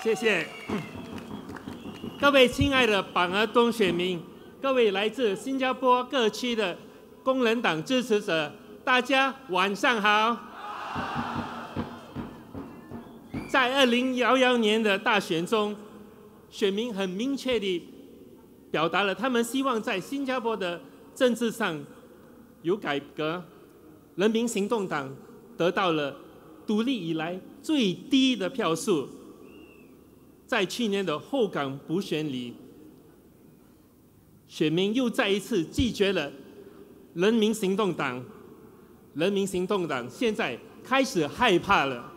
谢谢。各位亲爱的榜儿东选民，各位来自新加坡各区的工人党支持者，大家晚上好。在2011年的大选中，选民很明确地表达了他们希望在新加坡的政治上有改革。人民行动党得到了独立以来最低的票数。在去年的后港补选里，选民又再一次拒绝了人民行动党。人民行动党现在开始害怕了，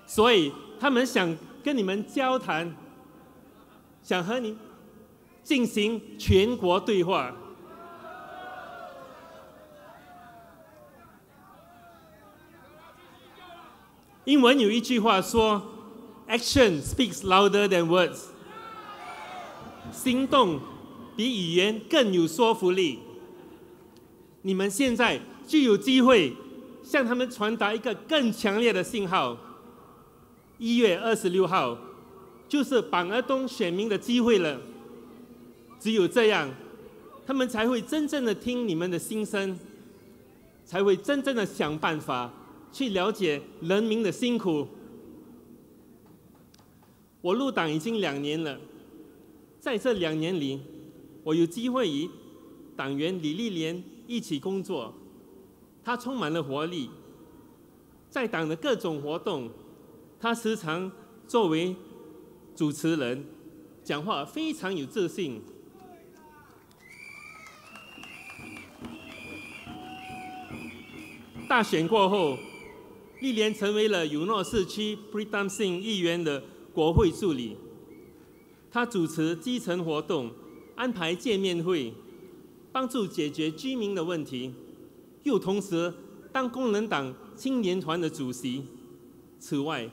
所以他们想跟你们交谈，想和你进行全国对话。英文有一句话说 ：“Action speaks louder than words。”行动比语言更有说服力。你们现在就有机会向他们传达一个更强烈的信号。1月26号就是榜儿东选民的机会了。只有这样，他们才会真正的听你们的心声，才会真正的想办法去了解人民的辛苦。我入党已经2年了，在这2年里，我有机会与党员李丽莲一起工作，她充满了活力，在党的各种活动，她时常作为主持人，讲话非常有自信。大选过后，丽莲成为了尤诺市区 Pritam Singh 议员的国会助理。他主持基层活动，安排见面会，帮助解决居民的问题，又同时当工人党青年团的主席。此外，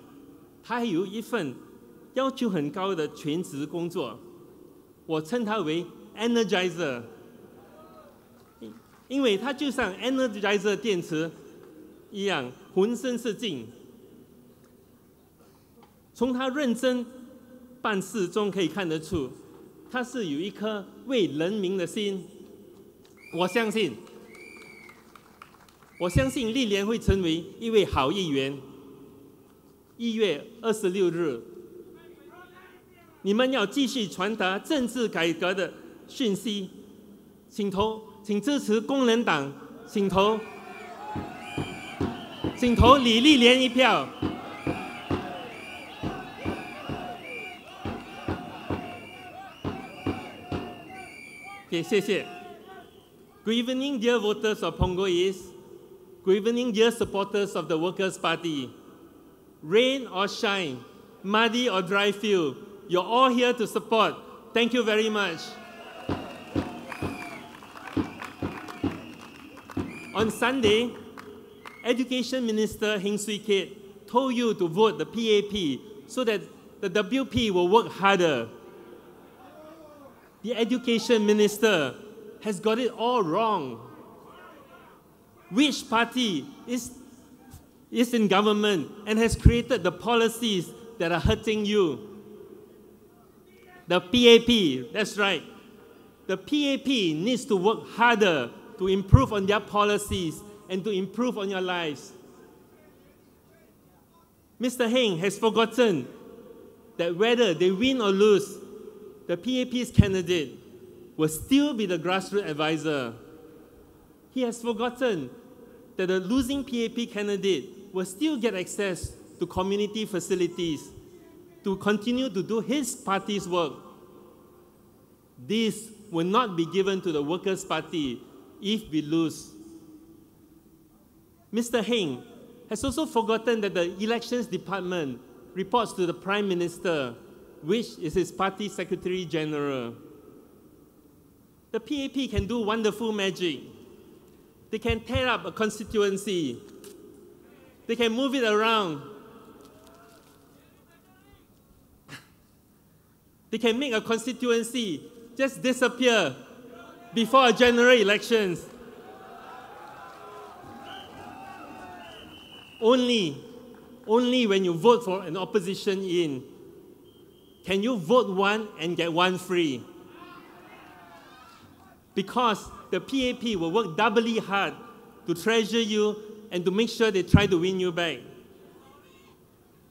他还有一份要求很高的全职工作，我称他为 Energizer， 因为他就像 Energizer 电池一样，浑身是劲。从他认真办事中可以看得出，他是有一颗为人民的心。我相信丽莲会成为一位好议员。1月26日，你们要继续传达政治改革的讯息，请支持工人党，请投李丽莲一票。谢谢。Good evening, dear voters of Punggol East. Good evening, dear supporters of the Workers' Party. Rain or shine, muddy or dry field, you're all here to support. Thank you very much. On Sunday, Education Minister Heng Swee Keat told you to vote the PAP so that the WP will work harder. The Education Minister has got it all wrong. Which party is in government and has created the policies that are hurting you? The PAP, that's right. The PAP needs to work harder to improve on their policies and to improve on your lives. Mr. Heng has forgotten that whether they win or lose, the PAP's candidate will still be the grassroots advisor. He has forgotten that the losing PAP candidate will still get access to community facilities to continue to do his party's work. This will not be given to the Workers' Party if we lose. Mr. Heng has also forgotten that the Elections Department reports to the Prime Minister, which is his party Secretary General. The PAP can do wonderful magic. They can tear up a constituency. They can move it around. They can make a constituency just disappear before a general elections. Only only when you vote for an opposition in can you vote one and get one free. Because the PAP will work doubly hard to treasure you and to make sure they try to win you back.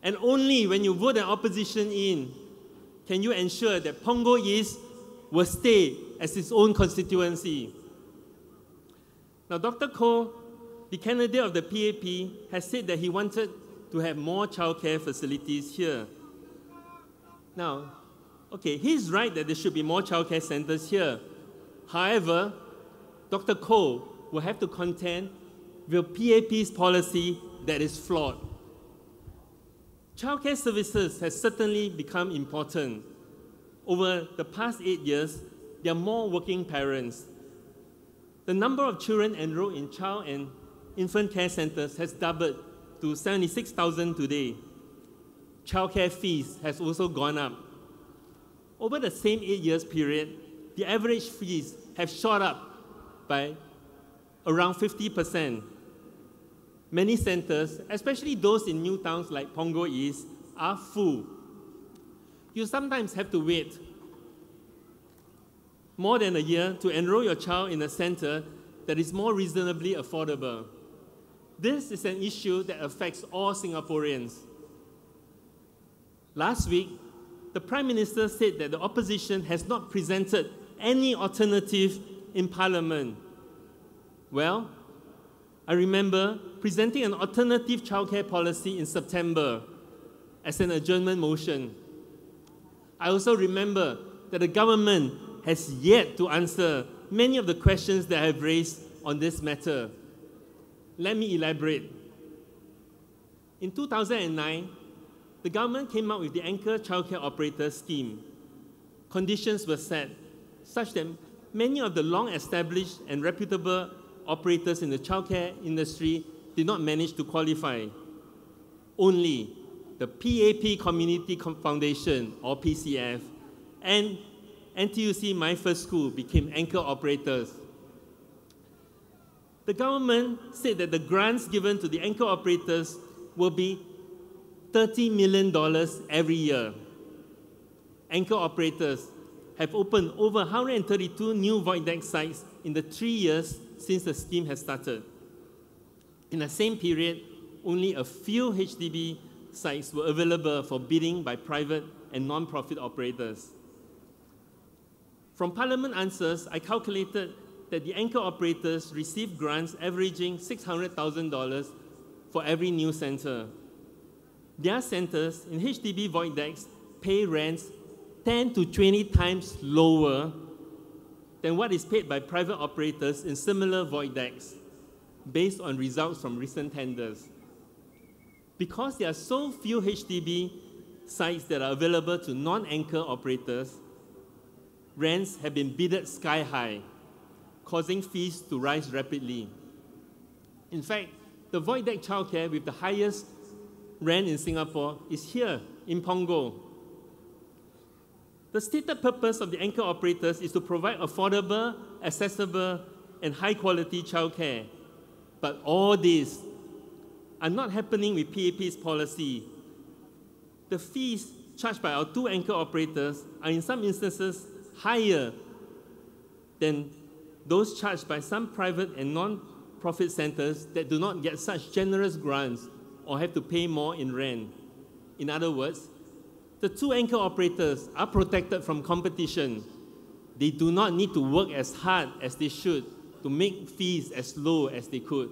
And only when you vote an opposition in can you ensure that Punggol East will stay as its own constituency. Now, Dr. Koh, the candidate of the PAP, has said that he wanted to have more childcare facilities here. Now, okay, he's right that there should be more childcare centers here. However, Dr. Koh will have to contend with PAP's policy that is flawed. Childcare services has certainly become important. Over the past 8 years, there are more working parents. The number of children enrolled in child and infant care centers has doubled to 76,000 today. Childcare fees has also gone up. Over the same 8 years period, the average fees have shot up by around 50%. Many centers, especially those in new towns like Punggol East, are full. You sometimes have to wait more than a year to enroll your child in a center that is more reasonably affordable. This is an issue that affects all Singaporeans. Last week, the Prime Minister said that the opposition has not presented any alternative in Parliament. Well, I remember presenting an alternative childcare policy in September as an adjournment motion. I also remember that the government has yet to answer many of the questions that I have raised on this matter. Let me elaborate. In 2009, the government came out with the Anchor Childcare Operator Scheme. Conditions were set such that many of the long-established and reputable operators in the childcare industry did not manage to qualify. Only the PAP Community Foundation, or PCF, and NTUC My First School became anchor operators. The government said that the grants given to the anchor operators will be $30 million every year. Anchor operators have opened over 132 new void deck sites in the 3 years since the scheme has started. In the same period, only a few HDB sites were available for bidding by private and non-profit operators. From Parliament answers, I calculated that the anchor operators received grants averaging $600,000 for every new center. Their centers in HDB void decks pay rents 10 to 20 times lower than what is paid by private operators in similar void decks, based on results from recent tenders. Because there are so few HDB sites that are available to non-anchor operators, rents have been bidded sky high, causing fees to rise rapidly. In fact, the void deck childcare with the highest rent in Singapore is here in Punggol. The stated purpose of the anchor operators is to provide affordable, accessible, and high-quality childcare. But all these are not happening with PAP's policy. The fees charged by our two anchor operators are in some instances higher than those charged by some private and non-profit centers that do not get such generous grants or have to pay more in rent. In other words, the two anchor operators are protected from competition. They do not need to work as hard as they should to make fees as low as they could.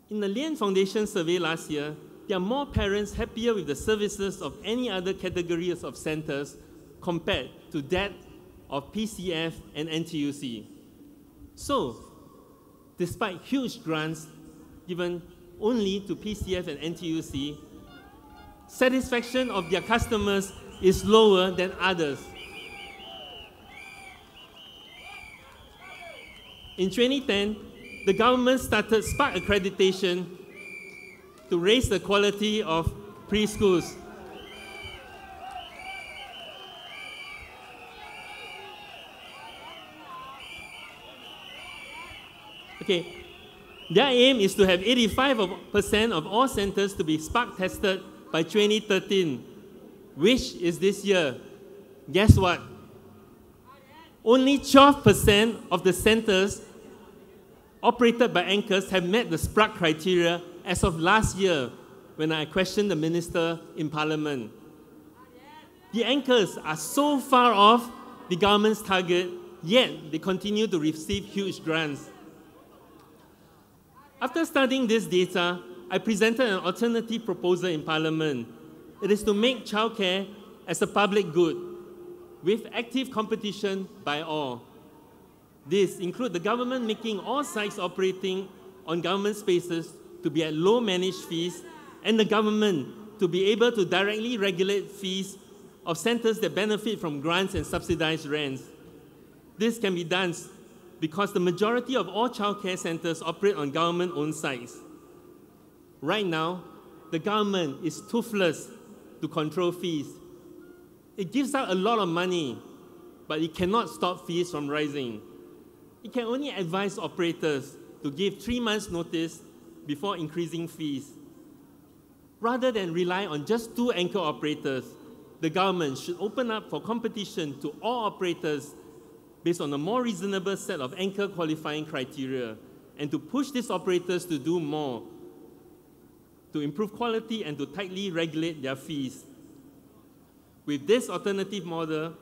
In the Lian Foundation survey last year, there are more parents happier with the services of any other categories of centers compared to that of PCF and NTUC. So, despite huge grants given only to PCF and NTUC, satisfaction of their customers is lower than others. In 2010, the government started Spark accreditation to raise the quality of preschools. Okay, Their aim is to have 85% of all centers to be spark tested by 2013, which is this year. Guess what? Only 12% of the centers operated by anchors have met the SPRAC criteria as of last year when I questioned the minister in Parliament. The anchors are so far off the government's target, yet they continue to receive huge grants. After studying this data, I presented an alternative proposal in Parliament. It is to make childcare as a public good, with active competition by all. This includes the government making all sites operating on government spaces to be at low managed fees, and the government to be able to directly regulate fees of centers that benefit from grants and subsidized rents. This can be done because the majority of all childcare centers operate on government-owned sites. Right now, the government is toothless to control fees. It gives out a lot of money, but it cannot stop fees from rising. It can only advise operators to give 3 months' notice before increasing fees. Rather than rely on just 2 anchor operators, the government should open up for competition to all operators based on a more reasonable set of anchor qualifying criteria, and to push these operators to do more, to improve quality and to tightly regulate their fees. With this alternative model,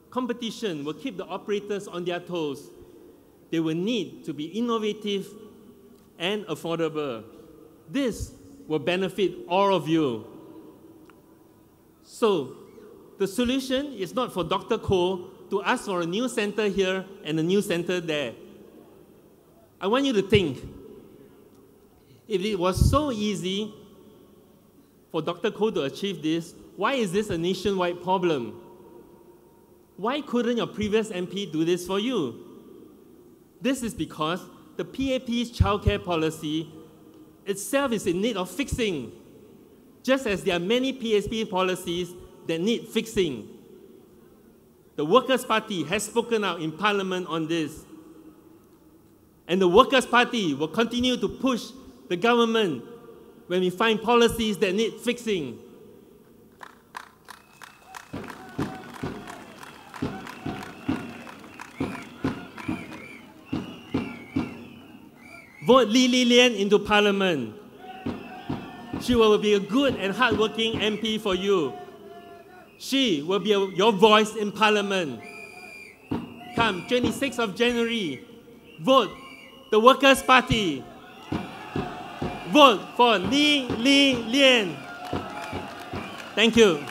competition will keep the operators on their toes. They will need to be innovative and affordable. This will benefit all of you. So, the solution is not for Dr. Koh to ask for a new center here and a new center there. I want you to think, if it was so easy for Dr. Koh to achieve this, why is this a nationwide problem? Why couldn't your previous MP do this for you? This is because the PAP's childcare policy itself is in need of fixing, just as there are many PSP policies that need fixing. The Workers' Party has spoken out in Parliament on this. And the Workers' Party will continue to push the government when we find policies that need fixing. Vote Lee Lian into Parliament. She will be a good and hardworking MP for you. She will be your voice in Parliament. Come, 26th of January, vote the Workers' Party. Vote for Lee Lian. Thank you.